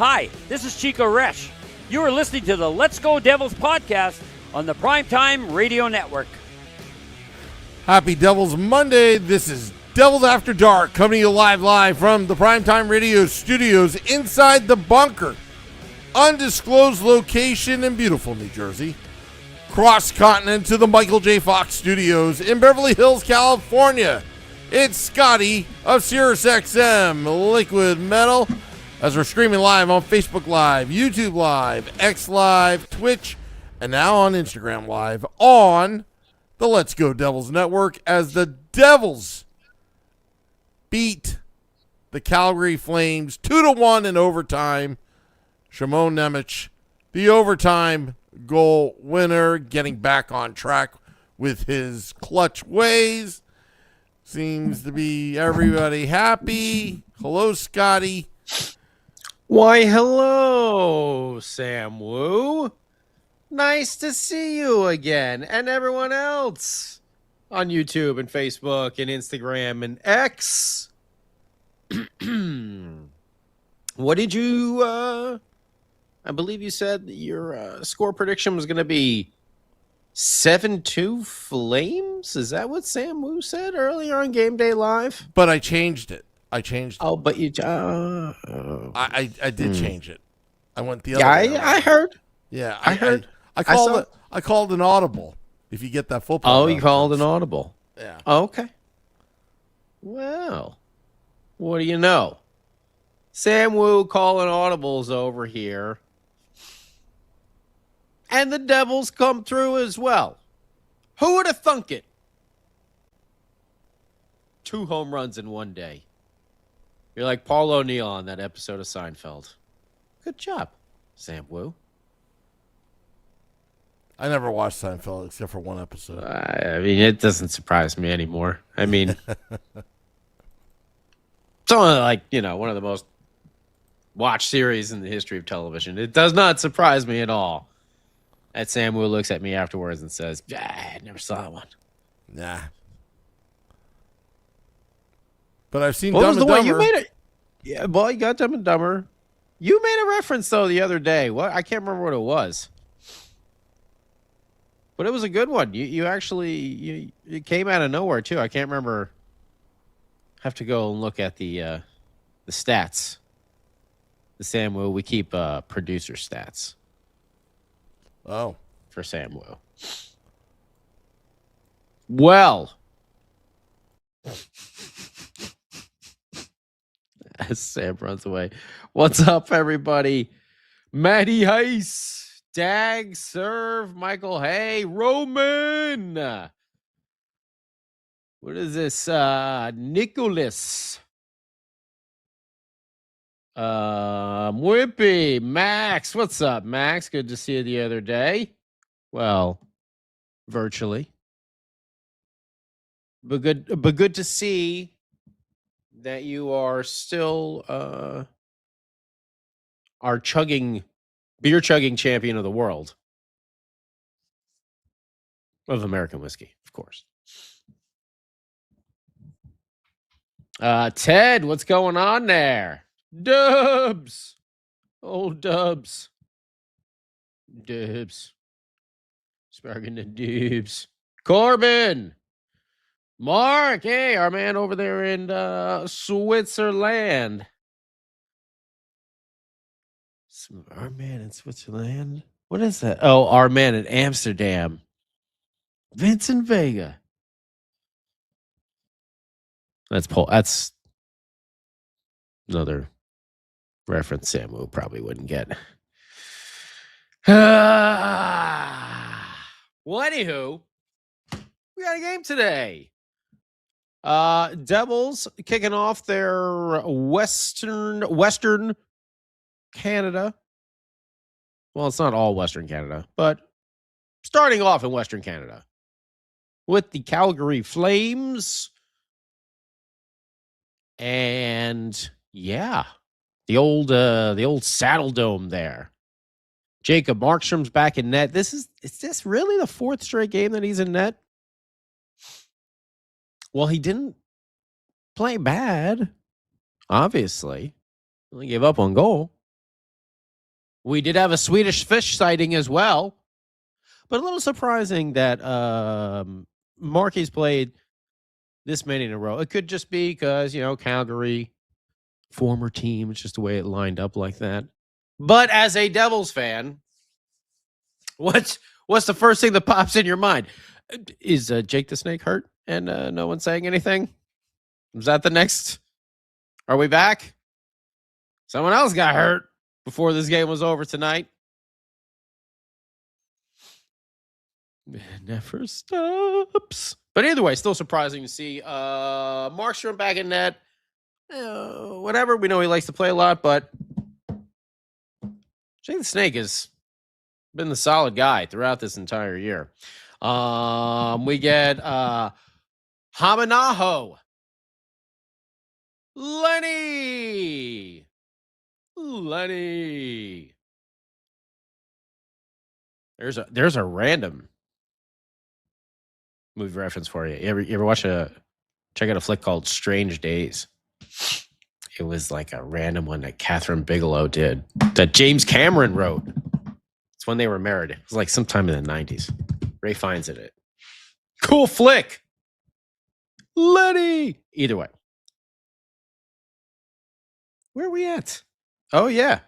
Hi, this is Chico Resch. You are listening to the Let's Go Devils podcast on the Primetime Radio Network. Happy Devils Monday. This is Devils After Dark, coming to you live from the Primetime Radio studios inside the bunker. Undisclosed location in beautiful New Jersey. Cross-continent to the Michael J. Fox studios in Beverly Hills, California. It's Scotty of SiriusXM Liquid Metal as we're streaming live on Facebook Live, YouTube Live, X Live, Twitch, and now on Instagram Live on the Let's Go Devils Network as the Devils beat the Calgary Flames 2-1 in overtime. Shimon Nemec, the overtime goal winner, getting back on track with his clutch ways. Seems to be everybody happy. Hello, Scotty. Why, hello, Sam Woo. Nice to see you again, and everyone else on YouTube and Facebook and Instagram and X. What did you, I believe you said your score prediction was going to be 7-2 Flames? Is that what Sam Woo said earlier on Game Day Live? But I changed it. Oh, but you... I did change it. I went the other way. I heard. Yeah, I heard. I called an audible. If you get that football. Oh, you called an audible. Yeah. Okay. Well, what do you know? Sam Woo calling audibles over here. And the Devils come through as well. Who would have thunk it? 2 home runs in one day. You're like Paul O'Neill on that episode of Seinfeld. Good job, Sam Woo. I never watched Seinfeld except for one episode. I mean, it doesn't surprise me anymore. I mean, it's only like, one of the most watched series in the history of television. It does not surprise me at all that Sam Woo looks at me afterwards and says, I never saw one. Nah. But I've seen What Dumb was the and one Dumber. you made it? Yeah, boy, you got Dumb and Dumber. You made a reference though the other day. What? I can't remember what it was, but it was a good one. You actually it came out of nowhere too. I can't remember. Have to go and look at the stats. The Sam Woo. We keep producer stats. Oh, for Sam Woo. Well. As Sam runs away. What's up, everybody? Matty Heiss, Dag, Serve, Michael Hay, Roman. What is this? Nicholas. Wimpy, Max. What's up, Max? Good to see you the other day. Well, virtually. But good to see that you are still our beer chugging champion of the world. Of American whiskey, of course. Ted, what's going on there? Dubs. Old Dubs. Dubs. Sparking the Dubs. Corbin. Mark, hey, our man over there in Switzerland. Our man in Switzerland? What is that? Oh, our man in Amsterdam. Vincent Vega. That's another reference Sam Woo probably wouldn't get. Well, anywho, we got a game today. Devils kicking off their Western Canada. Well, it's not all Western Canada, but starting off in Western Canada with the Calgary Flames. And yeah, the old Saddle Dome there. Jacob Markstrom's back in net. Is this really the 4th straight game that he's in net? Well, he didn't play bad, obviously. Only gave up on goal. We did have a Swedish fish sighting as well. But a little surprising that Markey's played this many in a row. It could just be because, Calgary, former team. It's just the way it lined up like that. But as a Devils fan, what's the first thing that pops in your mind? Is Jake the Snake hurt and no one's saying anything? Is that the next? Are we back? Someone else got hurt before this game was over tonight. It never stops. But either way, still surprising to see Markstrom back in net. Whatever. We know he likes to play a lot, but Jake the Snake has been the solid guy throughout this entire year. We get Hamanaho. Lenny. There's a random movie reference for you. You ever check out a flick called Strange Days? It was like a random one that Catherine Bigelow did that James Cameron wrote. It's when they were married. It was like sometime in the 90s. Ray Fiennes in it. Cool flick. Lenny. Either way. Where are we at? Oh, yeah.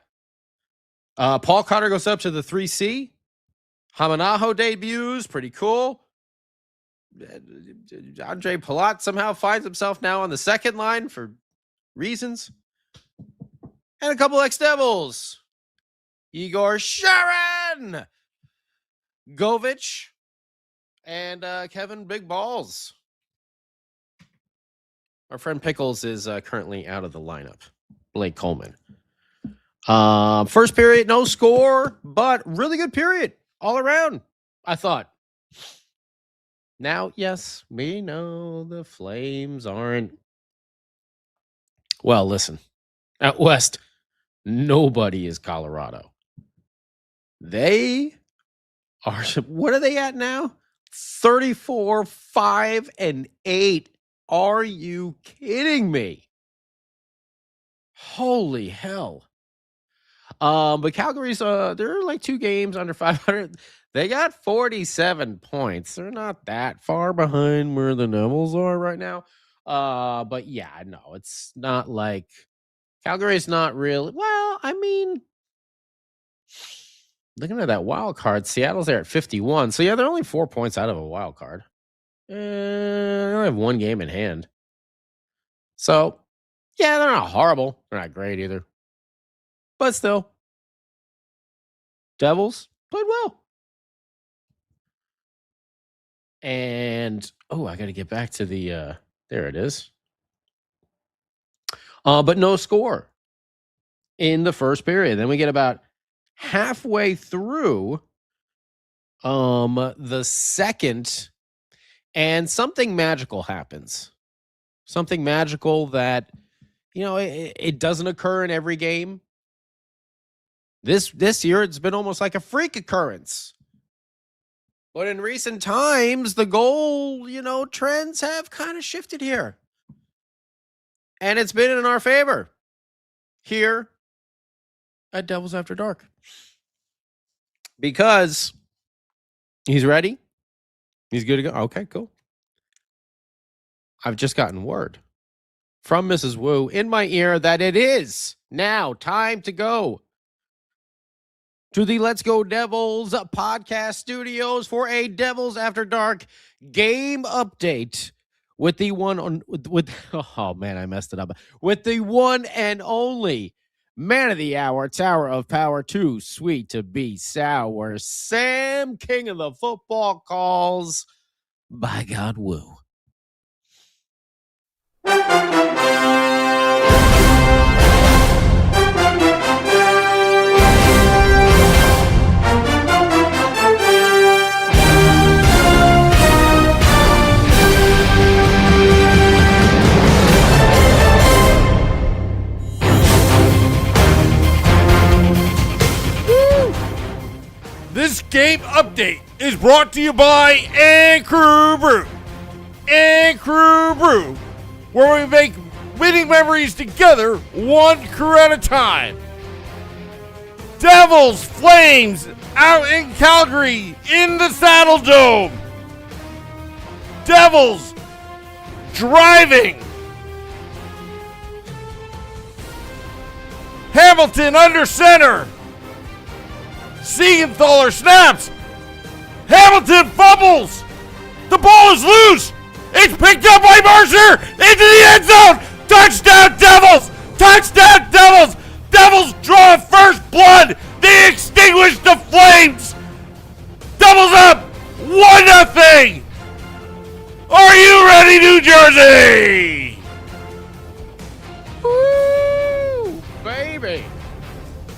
Paul Cotter goes up to the 3C. Hamanaho debuts. Pretty cool. Andre Palat somehow finds himself now on the second line for reasons. And a couple ex-Devils. Igor Sharon. Govich. And Kevin Big Balls. Our friend Pickles is currently out of the lineup. Blake Coleman. First period, no score, but really good period all around, I thought. Now, yes, we know the Flames aren't. Well, listen, out west, nobody is Colorado. They are, what are they at now? 34, 5, and 8. Are you kidding me? Holy hell. But Calgary's, they're like 2 games under 500. They got 47 points. They're not that far behind where the Devils are right now. But yeah, no, it's not like Calgary's not really. Well, I mean, looking at that wild card, Seattle's there at 51. So yeah, they're only 4 points out of a wild card. They only have 1 game in hand. So yeah, they're not horrible. They're not great either. But still, Devils played well. And, I got to get back to the, there it is. But no score in the first period. Then we get about halfway through the second, and something magical happens. Something magical that, it doesn't occur in every game. This year, it's been almost like a freak occurrence. But in recent times, the goal, trends have kind of shifted here. And it's been in our favor here at Devils After Dark. Because he's ready. He's good to go. Okay, cool. I've just gotten word from Mrs. Woo in my ear that it is now time to go to the Let's Go Devils podcast studios for a Devils After Dark game update with the one on with oh man, I messed it up. With the one and only man of the hour, Tower of Power, too sweet to be sour, Sam, king of the football calls, by God Woo. This game update is brought to you by Crew Brew. Crew Brew, where we make winning memories together, one crew at a time. Devils Flames out in Calgary in the Saddle Dome. Devils driving. Hamilton under center. Siegenthaler snaps. Hamilton fumbles. The ball is loose. It's picked up by Mercer into the end zone. Touchdown Devils! Touchdown Devils! Devils draw first blood. They extinguish the Flames. Doubles up 1-0. Are you ready, New Jersey? Woo, baby.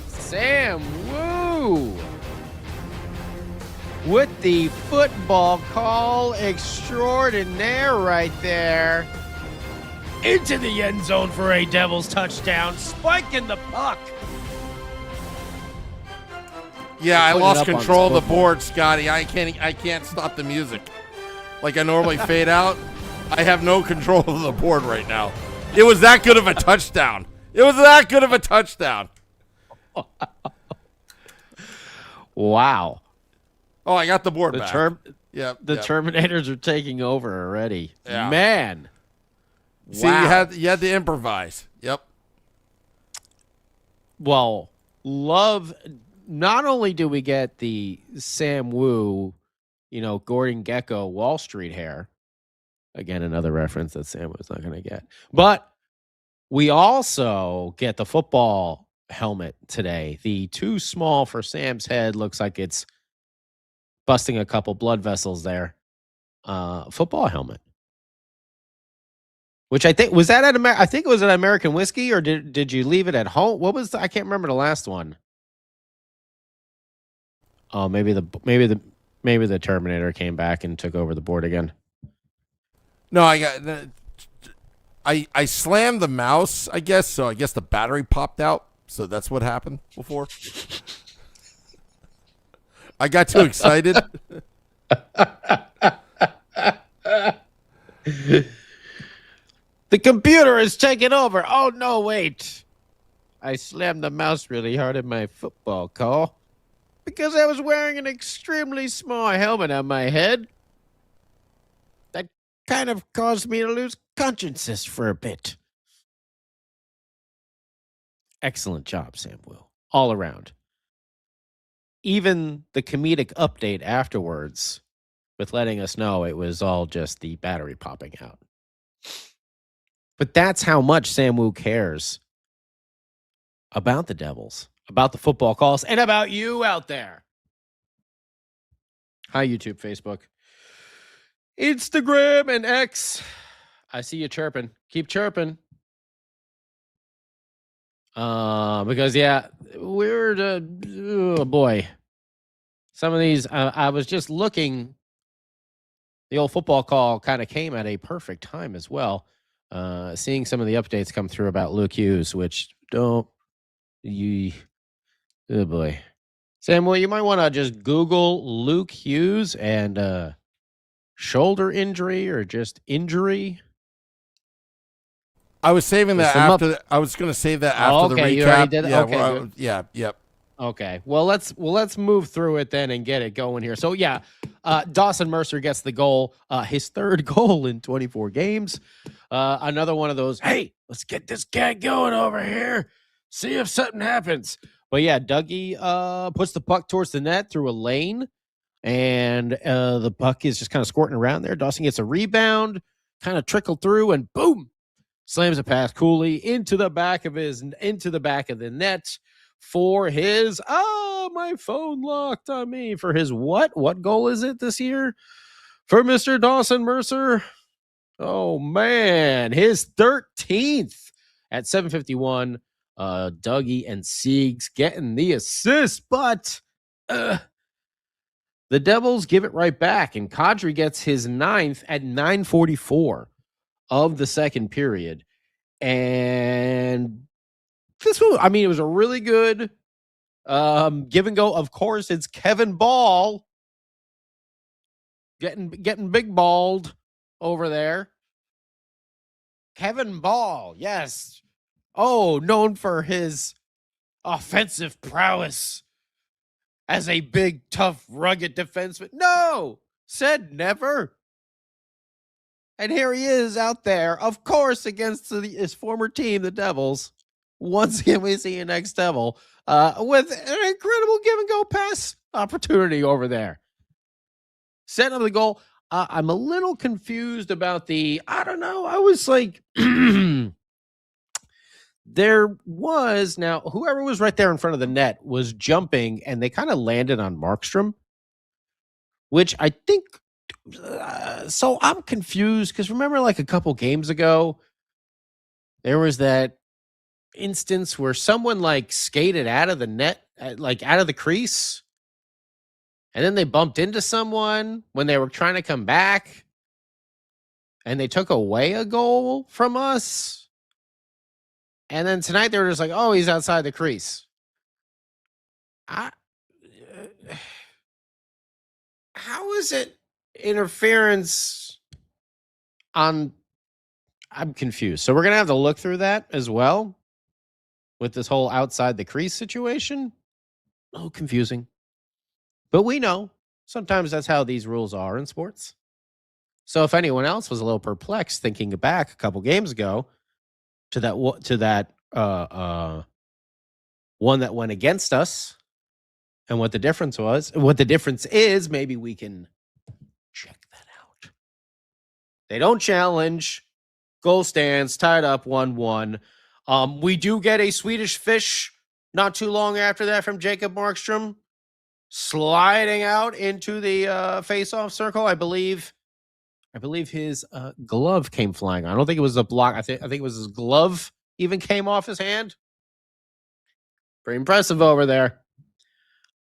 Sam Woo with the football call extraordinaire right there. Into the end zone for a Devils touchdown, spiking the puck. Yeah, I Put it lost up on control of the football. board, Scotty. I can't stop the music. Like I normally fade out. I have no control of the board right now. It was that good of a touchdown. It was that good of a touchdown. Wow. Oh, I got the board The back. the Yep. Terminators are taking over already. Yeah. Man. See, Wow. you had to improvise. Yep. Well, love. Not only do we get the Sam Woo, Gordon Gekko Wall Street hair. Again, another reference that Sam was not going to get. But we also get the football helmet today. The too small for Sam's head looks like it's busting a couple blood vessels there. Football helmet. Which I think was that at I think it was an American Whiskey, or did you leave it at home? What was I can't remember the last one. Oh, maybe the Terminator came back and took over the board again. No, I slammed the mouse, I guess, so I guess the battery popped out. So that's what happened before. I got too excited. The computer is taking over. Oh, no, wait. I slammed the mouse really hard in my football call because I was wearing an extremely small helmet on my head. That kind of caused me to lose consciousness for a bit. Excellent job, Sam Will. All around. Even the comedic update afterwards with letting us know it was all just the battery popping out. But that's how much Sam Woo cares about the Devils, about the football calls, and about you out there. Hi, YouTube, Facebook, Instagram, and X. I see you chirping. Keep chirping. Because, yeah, oh boy. Some of these, I was just looking. The old football call kind of came at a perfect time as well. Seeing some of the updates come through about Luke Hughes, which oh boy. Sam, well, you might want to just Google Luke Hughes and shoulder injury or just injury. I was saving that after. I was going to save that after the recap. You already did it? Yeah, Okay, yep. Okay, well let's move through it then and get it going here. So yeah, Dawson Mercer gets the goal, his third goal in 24 games. Another one of those. Hey, let's get this guy going over here. See if something happens. But yeah, Dougie puts the puck towards the net through a lane, and the puck is just kind of squirting around there. Dawson gets a rebound, kind of trickled through, and boom, slams a pass coolly into the back of the net. For his, my phone locked on me. For his what? What goal is it this year? For Mr. Dawson Mercer? Oh, man. His 13th at 7:51. Dougie and Siegs getting the assist, but the Devils give it right back, and Kadri gets his 9th at 9:44 of the second period. And this one, I mean, it was a really good give and go. Of course, it's Kevin Ball getting big balled over there. Kevin Ball, yes. Oh, known for his offensive prowess as a big, tough, rugged defenseman. No, said never. And here he is out there, of course, against his former team, the Devils. Once again, we see an ex-Devil with an incredible give-and-go pass opportunity over there. Setting up the goal. I'm a little confused about I don't know. I was like, there was, now, whoever was right there in front of the net was jumping, and they kind of landed on Markstrom, which I think, so I'm confused, because remember, like a couple games ago, there was that instance where someone like skated out of the net, like out of the crease, and then they bumped into someone when they were trying to come back, and they took away a goal from us. And then tonight they were just like, oh, he's outside the crease. How is it interference on? I'm confused. So we're going to have to look through that as well with this whole outside the crease situation. A little confusing. But we know sometimes that's how these rules are in sports. So if anyone else was a little perplexed thinking back a couple games ago to that one that went against us and what the difference was, what the difference is, maybe we can check that out. They don't challenge. Goal stands, tied up 1-1. We do get a Swedish fish not too long after that from Jacob Markstrom, sliding out into the face-off circle. I believe his glove came flying. I don't think it was a block. I think it was his glove even came off his hand. Pretty impressive over there.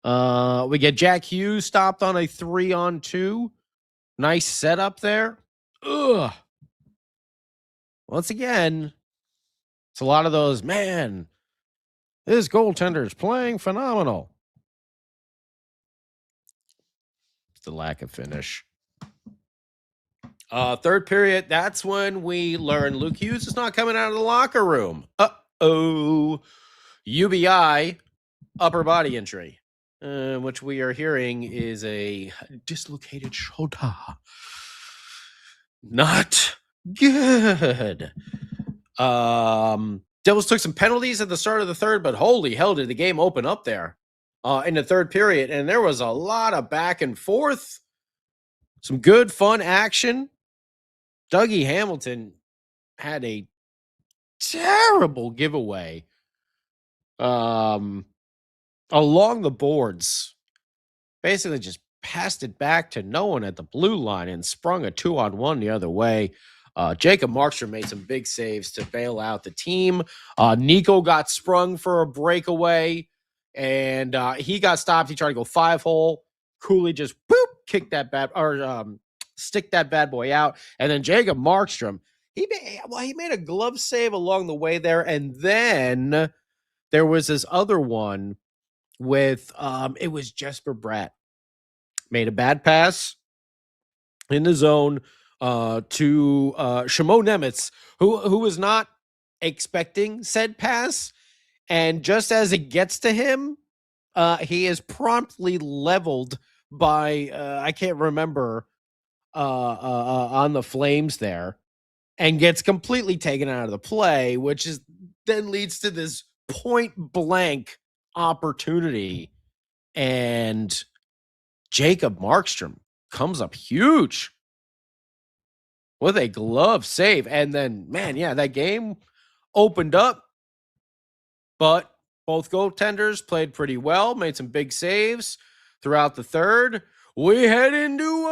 We get Jack Hughes stopped on a 3-on-2. Nice setup there. Ugh. Once again, it's a lot of those, man, this goaltender is playing phenomenal. It's the lack of finish. Third period, that's when we learn Luke Hughes is not coming out of the locker room. Uh-oh. UBI, upper body injury, which we are hearing is a dislocated shoulder. Not good. Devils took some penalties at the start of the third, but holy hell did the game open up there in the third period. And there was a lot of back and forth. Some good, fun action. Dougie Hamilton had a terrible giveaway along the boards. Basically just passed it back to no one at the blue line and sprung a 2-on-1 the other way. Jacob Markstrom made some big saves to bail out the team. Nico got sprung for a breakaway, and he got stopped. He tried to go 5-hole. Cooley just kicked that stick that bad boy out. And then Jacob Markstrom, he made a glove save along the way there. And then there was this other one with it was Jesper Bratt. Made a bad pass in the zone to Shimo Nemec, who was not expecting said pass. And just as it gets to him, he is promptly leveled by, I can't remember, on the Flames there, and gets completely taken out of the play, which is then leads to this point blank opportunity. And Jacob Markstrom comes up huge with a glove save. And then, man, yeah, that game opened up, but both goaltenders played pretty well, made some big saves throughout the third. We head into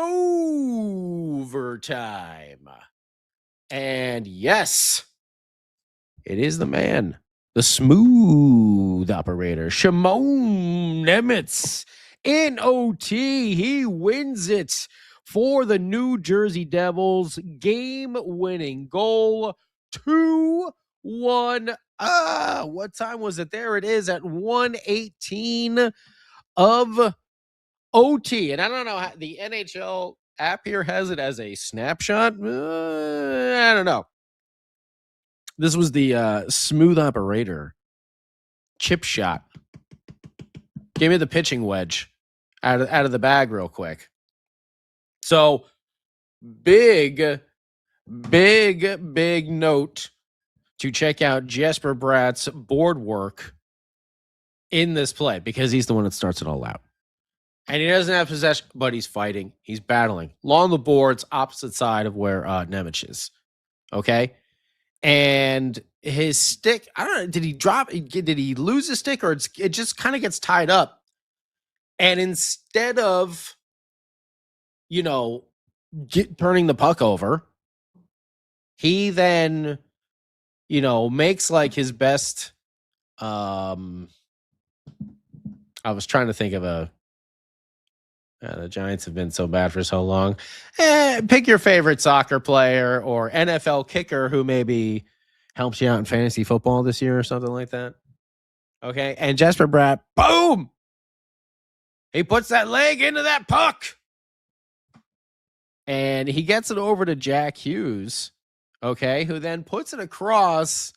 overtime. And yes, it is the man, the smooth operator, Shimon Nemec. In OT, he wins it for the New Jersey Devils. Game-winning goal, 2-1. What time was it? There it is at 1:18 of OT. And I don't know how the NHL app here has it as a snapshot. I don't know. This was the smooth operator chip shot. Give me the pitching wedge out of the bag real quick. So big note to check out Jesper Bratt's board work in this play because he's the one that starts it all out. And he doesn't have possession, but he's fighting. He's battling. Along the boards, opposite side of where Nemec is. Okay? And his stick, I don't know, did he drop? Did he lose his stick or it just kind of gets tied up? And instead of, turning the puck over, he then, makes like his best. I was trying to think of the Giants have been so bad for so long. Pick your favorite soccer player or NFL kicker who maybe helps you out in fantasy football this year or something like that. Okay. And Jesper Bratt, boom! He puts that leg into that puck. And he gets it over to Jack Hughes, okay, who then puts it across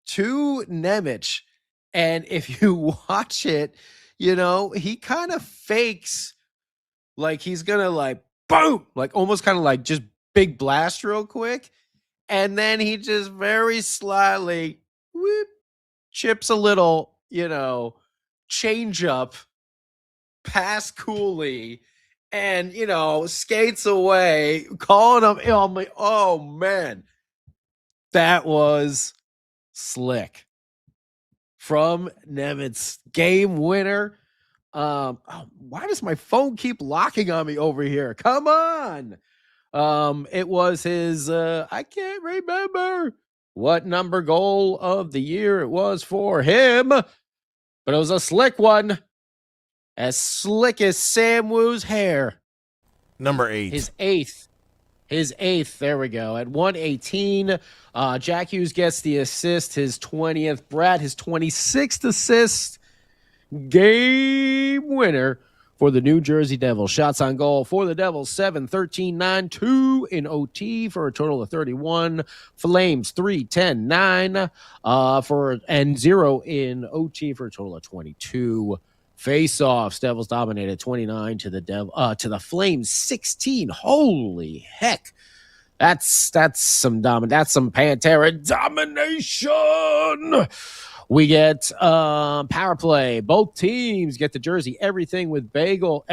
to Nemec. And if you watch it, he kind of fakes like he's going to boom, almost kind of just big blast real quick. And then he just very slyly chips a little, change up past Cooley and, skates away, calling him. Oh, man. That was slick. From Nemec, game winner. Why does my phone keep locking on me over here? Come on. It was his, I can't remember what number goal of the year it was for him, but it was a slick one. As slick as Sam Woo's hair. Number 8. His eighth. There we go. At 118, Jack Hughes gets the assist, his 20th. Bratt, his 26th assist. Game winner for the New Jersey Devils. Shots on goal for the Devils, 7, 13, 9, 2 in OT for a total of 31. Flames, 3, 10, 9 and 0 in OT for a total of 22. Face-offs, Devils dominated 29 to the Flames 16. Holy heck. That's some Pantera domination. We get power play. Both teams get the jersey. Everything bagel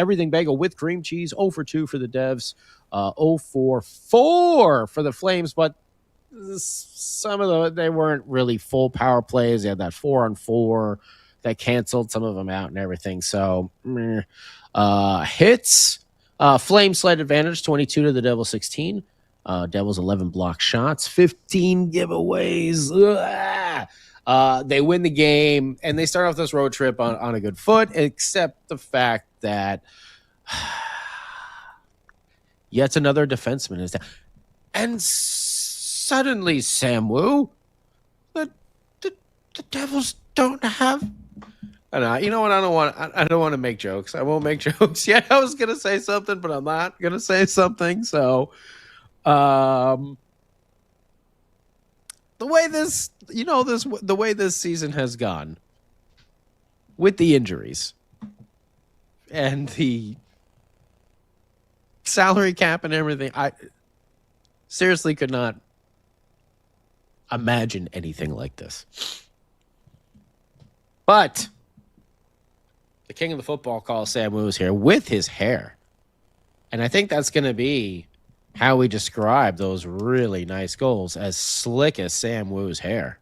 with cream cheese. 0 for 2 for the Devs. 0 for 4 for the Flames, but they weren't really full power plays. They had that 4-on-4 that canceled some of them out and everything. So hits, Flames slight advantage, 22 to the Devils 16. Devils 11 block shots, 15 giveaways. They win the game, and they start off this road trip on a good foot, except the fact that yet another defenseman is down. And suddenly, Sam Woo, the Devils don't have... you know what? I don't want to make jokes. I won't make jokes yet. I was gonna say something, but I'm not gonna say something. So, the way this season has gone, with the injuries and the salary cap and everything, I seriously could not imagine anything like this. But the king of the football call, Sam Woo, is here with his hair. And I think that's going to be how we describe those really nice goals, as slick as Sam Woo's hair.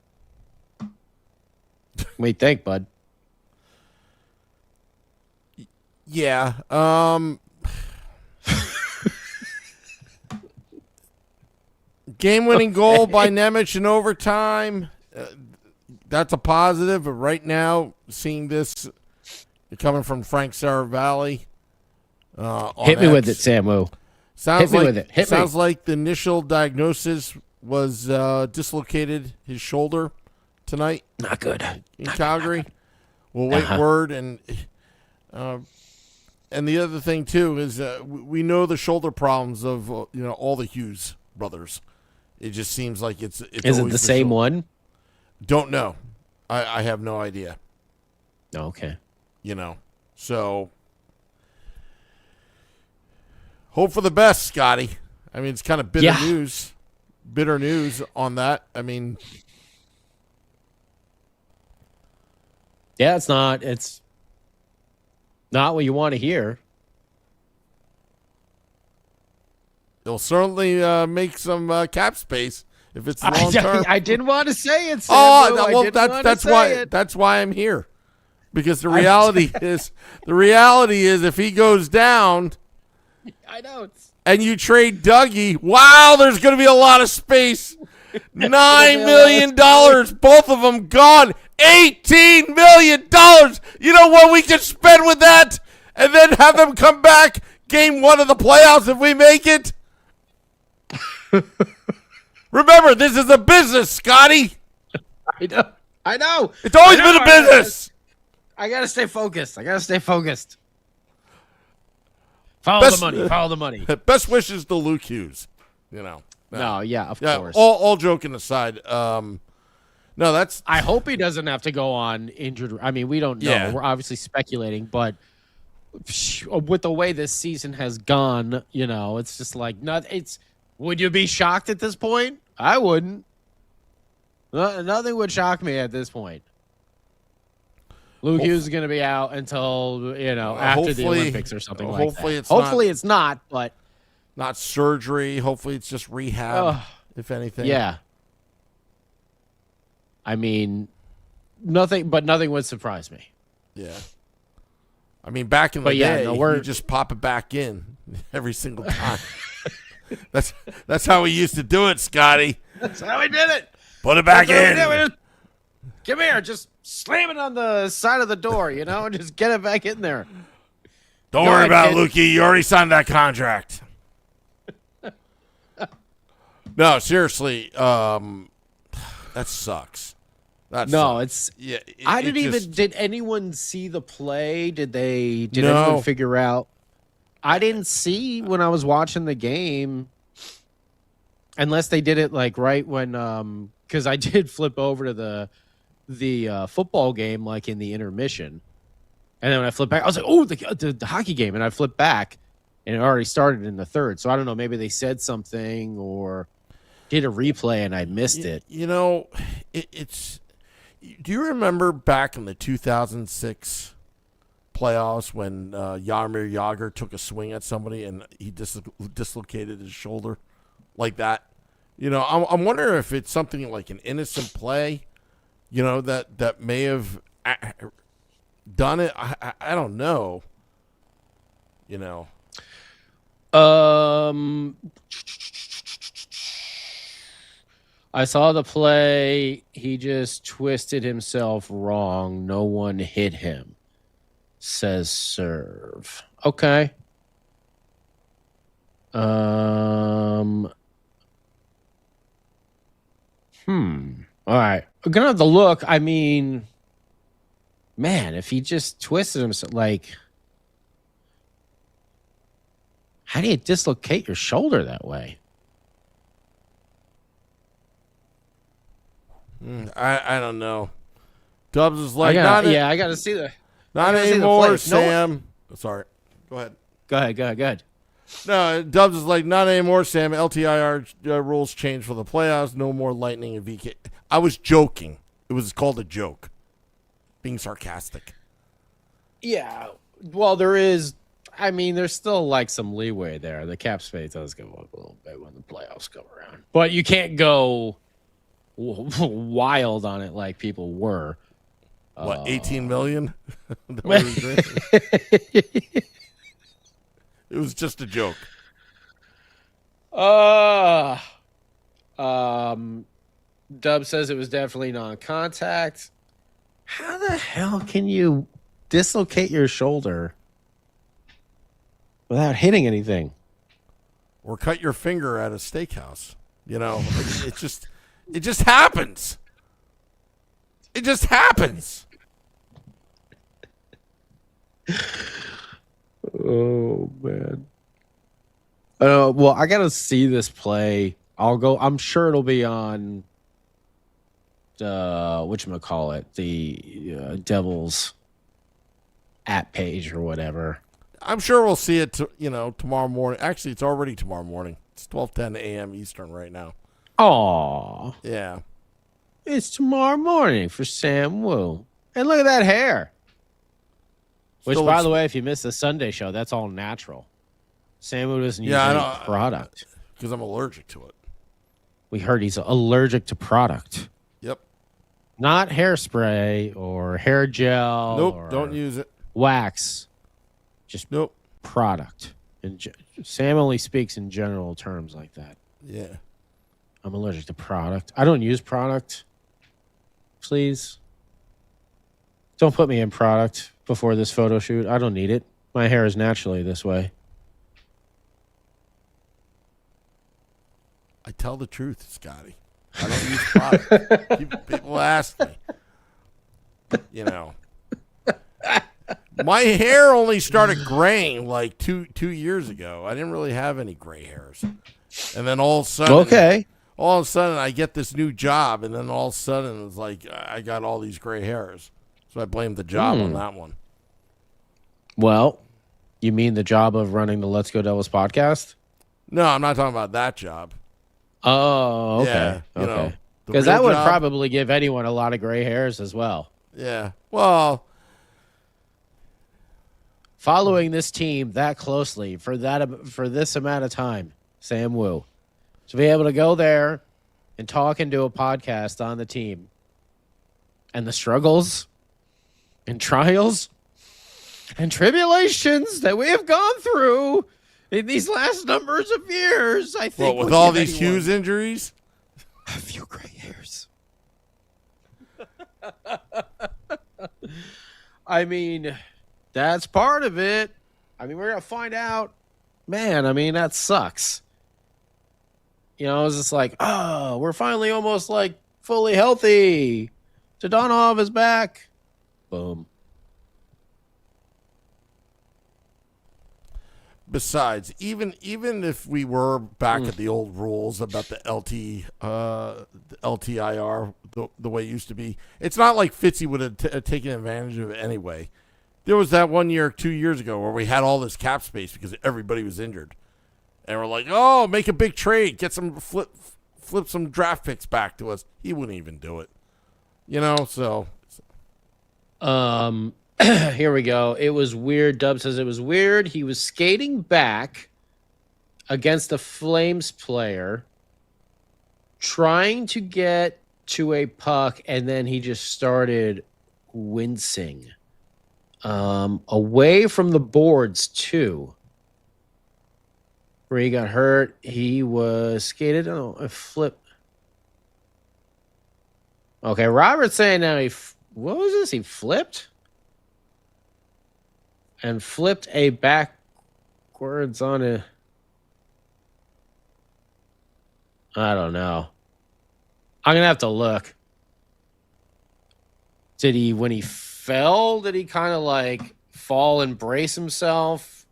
What do you think, bud? Yeah. Game-winning goal by Nemec in overtime. That's a positive. But right now, seeing this coming from Frank Saravalli. Hit me with it, Sam Woo. Sounds like the initial diagnosis was dislocated his shoulder tonight. Not good. In Calgary. We'll wait word. And the other thing, too, is we know the shoulder problems of all the Hughes brothers. It just seems like it's Is it the same one? Don't know. I have no idea. Okay. So hope for the best, Scotty. I mean, it's kind of bitter news. Bitter news on that. I mean, yeah, it's not what you want to hear. it'll certainly make some cap space if it's long term. I didn't want to say it. That's why I'm here, because the reality is if he goes down, I know. and you trade Dougie, wow, there's going to be a lot of space. $9 million, both of them gone. $18 million. You know what we could spend with that, and then have them come back game 1 of the playoffs if we make it. Remember, this is a business, Scotty. I know. It's always been a business. I gotta stay focused. Follow the money. Best wishes to Luke Hughes. Of course. All joking aside, no, that's. I hope he doesn't have to go on injured. I mean, we don't know. Yeah. We're obviously speculating, but with the way this season has gone, it's just like Would you be shocked at this point? I wouldn't. Nothing would shock me at this point. Luke Hughes is going to be out until after the Olympics or something like that. Hopefully it's not, but not surgery. Hopefully it's just rehab, if anything. Yeah. I mean, nothing would surprise me. Yeah. I mean, back in the day, you just pop it back in every single time. That's how we used to do it, Scotty. That's how we did it. Put it back in. Come here, just slam it on the side of the door, and just get it back in there. Don't worry about it, Lukey. You already signed that contract. No, seriously, that sucks. Did anyone see the play? Did anyone figure out? I didn't see when I was watching the game, unless they did it like right when, because I did flip over to the football game like in the intermission, and then when I flipped back, I was like, "Oh, the hockey game!" And I flipped back, and it already started in the third. So I don't know, maybe they said something or did a replay and I missed it. It's. Do you remember back in the 2006 playoffs when Jaromir Jagr took a swing at somebody and he dislocated his shoulder like that? I'm wondering if it's something like an innocent play, that may have done it. I don't know. I saw the play. He just twisted himself wrong. No one hit him. Says serve. Okay. All right. I'm gonna have to look. I mean, man, if he just twisted himself, how do you dislocate your shoulder that way? I don't know. Dubs is like, I got to see the. Not anymore, Sam. Sorry. Go ahead. No, Dubs is like, not anymore, Sam. LTIR rules changed for the playoffs. No more Lightning and VK. I was joking. It was called a joke. Being sarcastic. Yeah. Well, there's still some leeway there. The cap space does go up a little bit when the playoffs come around. But you can't go wild on it like people were. What, 18 million? It was just a joke. Dub says it was definitely non-contact. How the hell can you dislocate your shoulder without hitting anything? Or cut your finger at a steakhouse. It just happens. It just happens. Oh, man. Well, I got to see this play. I'm sure it'll be on whatchamacallit, the Devils page or whatever. I'm sure we'll see it, tomorrow morning. Actually, it's already tomorrow morning. It's 12:10 a.m. Eastern right now. Aw. Yeah. It's tomorrow morning for Sam Woo. And look at that hair. Which, Still by the way, if you missed the Sunday show, that's all natural. Sam Woo doesn't use any product. Because I'm allergic to it. We heard he's allergic to product. Yep. Not hairspray or hair gel. Nope, don't use it. Wax. Just nope. Product. Sam only speaks in general terms like that. Yeah. I'm allergic to product. I don't use product. Please. Don't put me in product before this photo shoot. I don't need it. My hair is naturally this way. I tell the truth, Scotty. I don't use product. People ask me. My hair only started graying like two years ago. I didn't really have any gray hairs. And then all of a sudden, I get this new job, and then all of a sudden it's like I got all these gray hairs. So I blame the job on that one. Well, you mean the job of running the Let's Go Devils podcast? No, I'm not talking about that job. Oh, okay. Yeah, okay. Because that would probably give anyone a lot of gray hairs as well. Yeah. Well, following this team that closely for this amount of time, Sam Woo, to be able to go there and talk and do a podcast on the team and the struggles and trials and tribulations that we have gone through in these last numbers of years, I think. With all these Hughes injuries? A few gray hairs. I mean, that's part of it. I mean, we're going to find out. Man, I mean, that sucks. It's just like, oh, we're finally almost like fully healthy. Tadonov is back. Boom. Besides, even if we were back at the old rules about the LTIR, the way it used to be, it's not like Fitzy would have taken advantage of it anyway. There was that 1 year, 2 years ago, where we had all this cap space because everybody was injured, and we're like, "Oh, make a big trade, get some flip some draft picks back to us." He wouldn't even do it, So, here we go. It was weird. Dub says it was weird. He was skating back against a Flames player, trying to get to a puck, and then he just started wincing. Away from the boards, too. Where he got hurt. He was skated. Oh, a flip. Okay, Robert's saying now what was this? He flipped? And flipped a backwards on a... I don't know. I'm going to have to look. When he fell, did he kind of like fall and brace himself?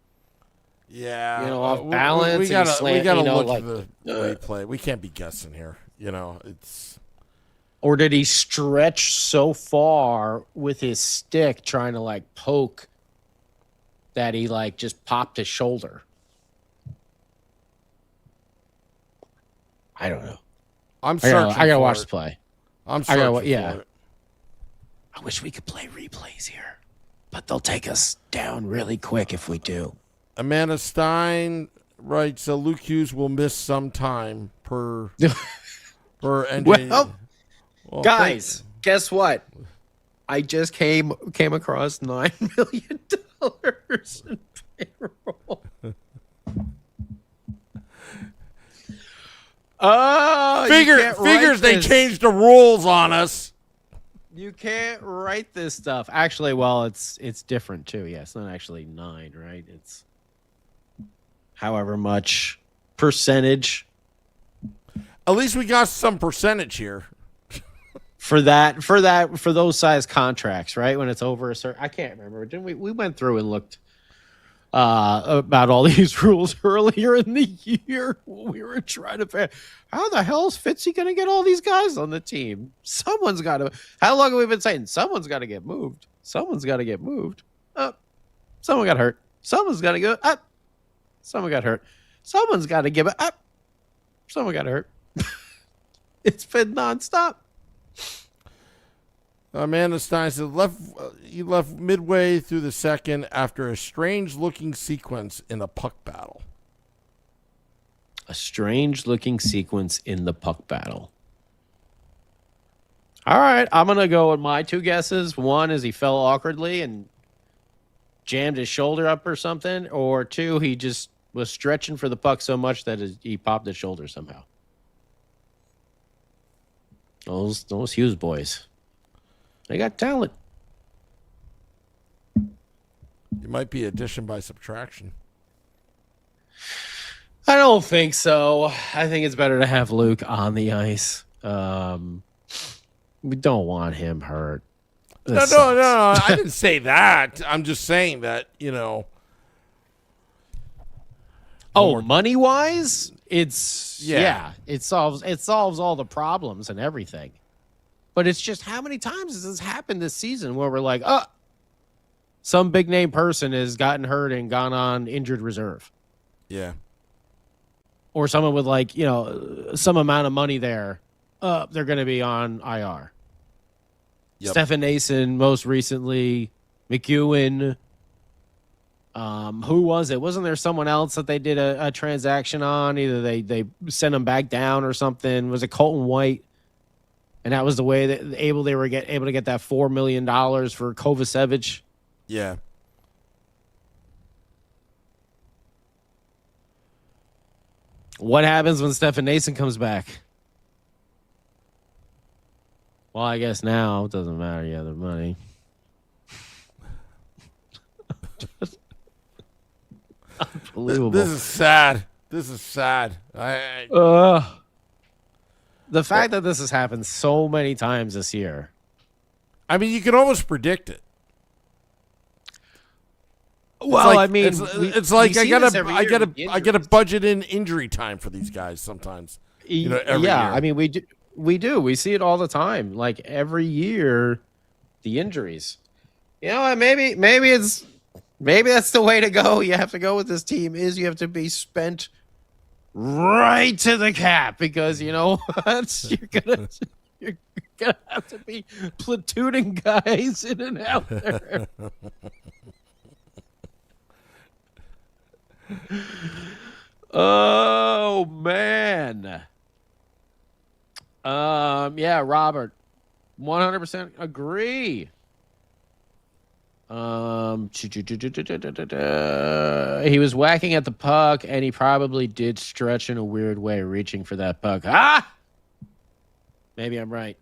Yeah. Off balance? We gotta look at the replay. We can't be guessing here. It's... Or did he stretch so far with his stick trying to like poke that he like just popped his shoulder? I don't know. I'm searching. I gotta watch the play. I'm searching for it. I wish we could play replays here, but they'll take us down really quick if we do. Amanda Stein writes, Luke Hughes will miss some time per entry. Well, guys, guess what? I just came across $9 million in payroll. Figures they changed the rules on us. You can't write this stuff. Actually, well, it's different too. Yeah, it's not actually 9, right? It's however much percentage. At least we got some percentage here. For those size contracts, right? When it's over a certain, I can't remember. Didn't we went through and looked about all these rules earlier in the year. We were trying to figure how the hell is Fitzy going to get all these guys on the team? Someone's got to. How long have we been saying someone's got to get moved? Someone's got to get moved. Someone got hurt. Someone's got to go up. Someone got hurt. Someone's got to give it up. Someone got hurt. It's been nonstop. Amanda Stein said he left midway through the second after a strange-looking sequence in a puck battle. A strange-looking sequence in the puck battle. All right, I'm going to go with my two guesses. One is he fell awkwardly and jammed his shoulder up or something. Or two, he just was stretching for the puck so much that he popped his shoulder somehow. Those Hughes boys. They got talent. It might be addition by subtraction. I don't think so. I think it's better to have Luke on the ice. We don't want him hurt. No. I didn't say that. I'm just saying that, Oh, money wise, it solves all the problems and everything. But it's just how many times has this happened this season where we're like, some big name person has gotten hurt and gone on injured reserve. Yeah. Or someone with some amount of money there, they're going to be on IR. Yep. Stefan Nason, most recently, McEwen. Who was it? Wasn't there someone else that they did a transaction on? Either they sent him back down or something. Was it Colton White? And that was the way that they were able to get that $4 million for Kovacevic. Yeah. What happens when Stefan Nason comes back? Well, I guess now it doesn't matter. You have the money. Unbelievable. This is sad. The fact that this has happened so many times this year. I mean, you can almost predict it. Well, it's like I gotta budget in injury time for these guys sometimes. Every year. I mean, we do. We see it all the time. Like every year, the injuries. Maybe that's the way to go. You have to go with this team. You have to be spent right to the cap because you know what? You're gonna have to be platooning guys in and out there. Oh man. Yeah, Robert. 100% agree. He was whacking at the puck and he probably did stretch in a weird way reaching for that puck. Maybe I'm right.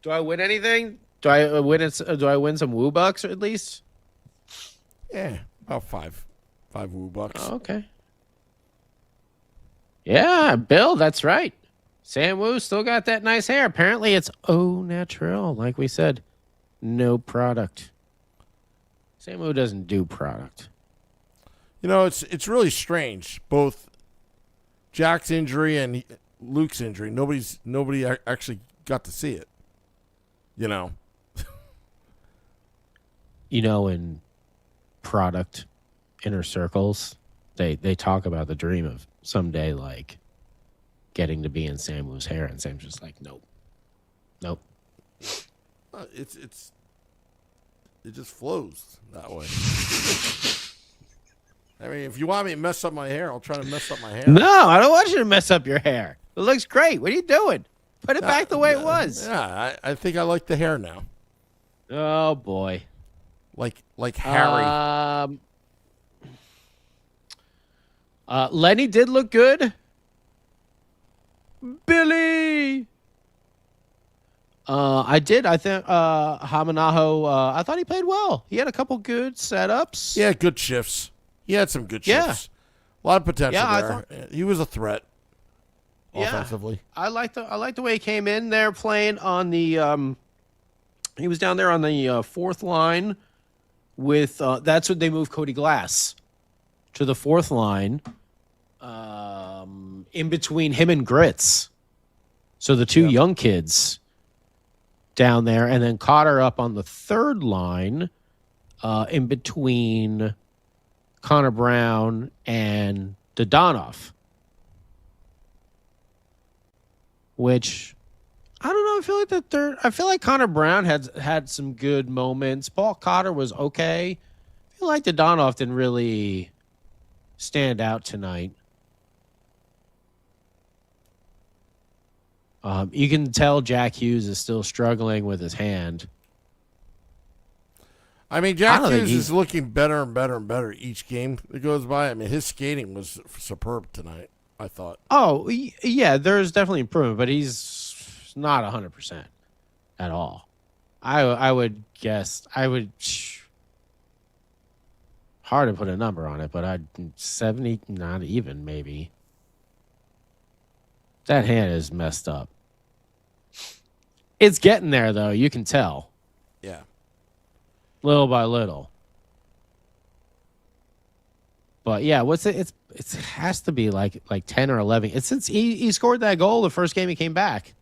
Do I win anything? Do I win some Woo bucks at least? Yeah, about five Woo bucks. Oh, okay. Yeah, Bill, that's right. Sam Woo still got that nice hair. Apparently it's au naturel, like we said. No product. Sam Woo doesn't do product. It's really strange. Both Jack's injury and Luke's injury. Nobody actually got to see it. In product inner circles, they talk about the dream of someday like getting to be in Sam Woo's hair, and Sam's just like, nope. It just flows that way. I mean, if you want me to mess up my hair, I'll try to mess up my hair. No, I don't want you to mess up your hair. It looks great. What are you doing? Put it back the way it was. Yeah, I think I like the hair now. Oh boy, like Harry. Lenny did look good. Billy. I did. I think Hamanaho, I thought he played well. He had a couple good setups. Yeah, good shifts. He had some good shifts. A lot of potential there. He was a threat offensively. I liked the way he came in there playing on the he was down there on the fourth line with that's what they moved Cody Glass to the fourth line in between him and Grits. So the two young kids down there, and then Cotter up on the third line in between Connor Brown and Dodonov, which I don't know. I feel like Connor Brown had some good moments. Paul Cotter was okay. I feel like Dodonov didn't really stand out tonight. You can tell Jack Hughes is still struggling with his hand. I mean, Jack Hughes is looking better and better and better each game that goes by. I mean, his skating was superb tonight, I thought. Oh, yeah, there's definitely improvement, but he's not 100% at all. I would guess, hard to put a number on it, but 70, not even, maybe. That hand is messed up. It's getting there, though. You can tell. Yeah. Little by little. But yeah, it has to be like 10 or 11. It's since he scored that goal the first game he came back.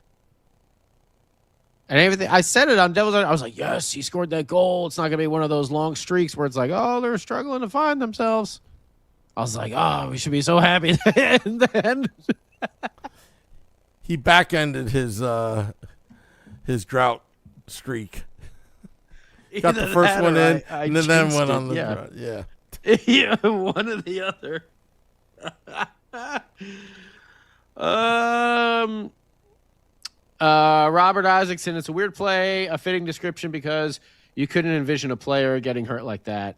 And everything, I said it on Devil's. I was like, yes, he scored that goal. It's not going to be one of those long streaks where it's like, oh, they're struggling to find themselves. I was like, oh, we should be so happy. And then he back-ended his drought streak. Got the first one in, and then went on the drought. Yeah. Yeah, one or the other. Robert Isaacson, it's a weird play, a fitting description because you couldn't envision a player getting hurt like that.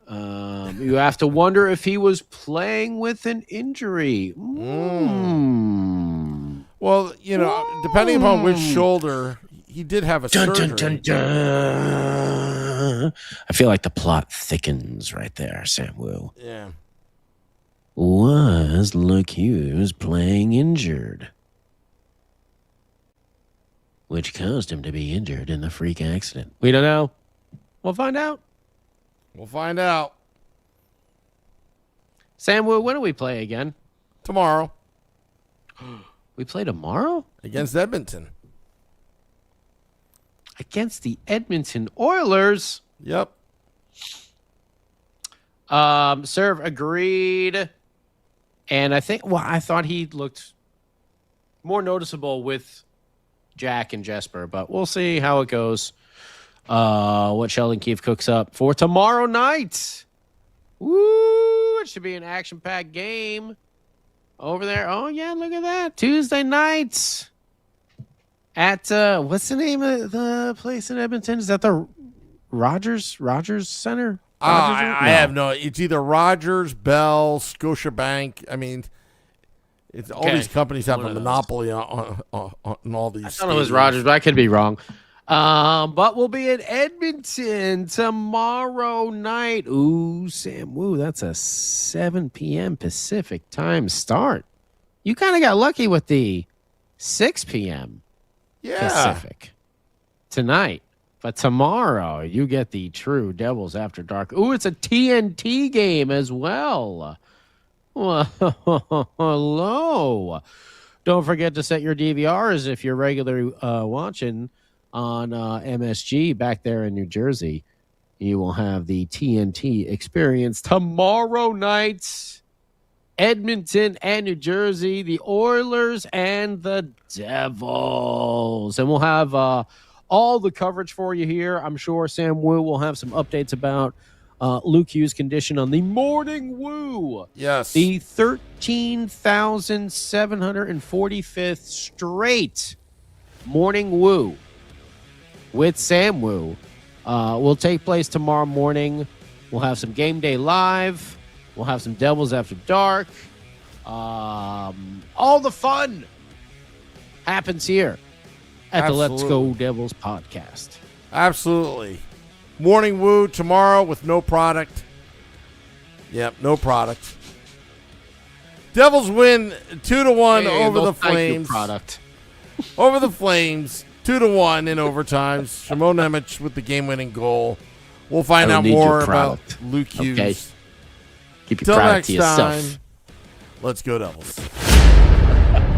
You have to wonder if he was playing with an injury. Well, depending upon which shoulder, he did have a surgery. Dun, dun. I feel like the plot thickens right there, Sam Woo. Yeah. Was Luke Hughes playing injured? Which caused him to be injured in the freak accident. We don't know. We'll find out. Sam Woo, when do we play again? Tomorrow. We play tomorrow? Against Edmonton. Against the Edmonton Oilers? Yep. Serve agreed. And I thought he looked more noticeable with Jack and Jesper, but we'll see how it goes. What Sheldon Keefe cooks up for tomorrow night. Woo! It should be an action-packed game over there. Oh, yeah, look at that. Tuesday nights at, what's the name of the place in Edmonton? Is that the Rogers Center? I have no. It's either Rogers, Bell, Scotiabank. I mean, it's all these companies have a monopoly on all these. I thought it was Rogers, but I could be wrong. But we'll be in Edmonton tomorrow night. Ooh, Sam Woo, that's a 7 p.m. Pacific time start. You kind of got lucky with the 6 p.m. Pacific tonight. But tomorrow, you get the true Devils After Dark. Ooh, it's a TNT game as well. Hello. Don't forget to set your DVRs if you're regularly watching on MSG back there in New Jersey. You will have the TNT experience tomorrow night. Edmonton and New Jersey, the Oilers and the Devils. And we'll have all the coverage for you here. I'm sure Sam Woo will have some updates about Luke Hughes' condition on the Morning Woo. Yes. The 13,745th straight Morning Woo with Sam Woo will take place tomorrow morning. We'll have some Game Day Live. We'll have some Devils After Dark. All the fun happens here at the Let's Go Devils podcast. Absolutely. Morning Woo tomorrow with no product. Yep, no product. Devils win 2-1 over the Flames. Product. Over the Flames, 2-1 in overtime. Shimon Nemec with the game-winning goal. We'll find out more about Luke Hughes. Okay. Keep your product to yourself. Let's go Devils.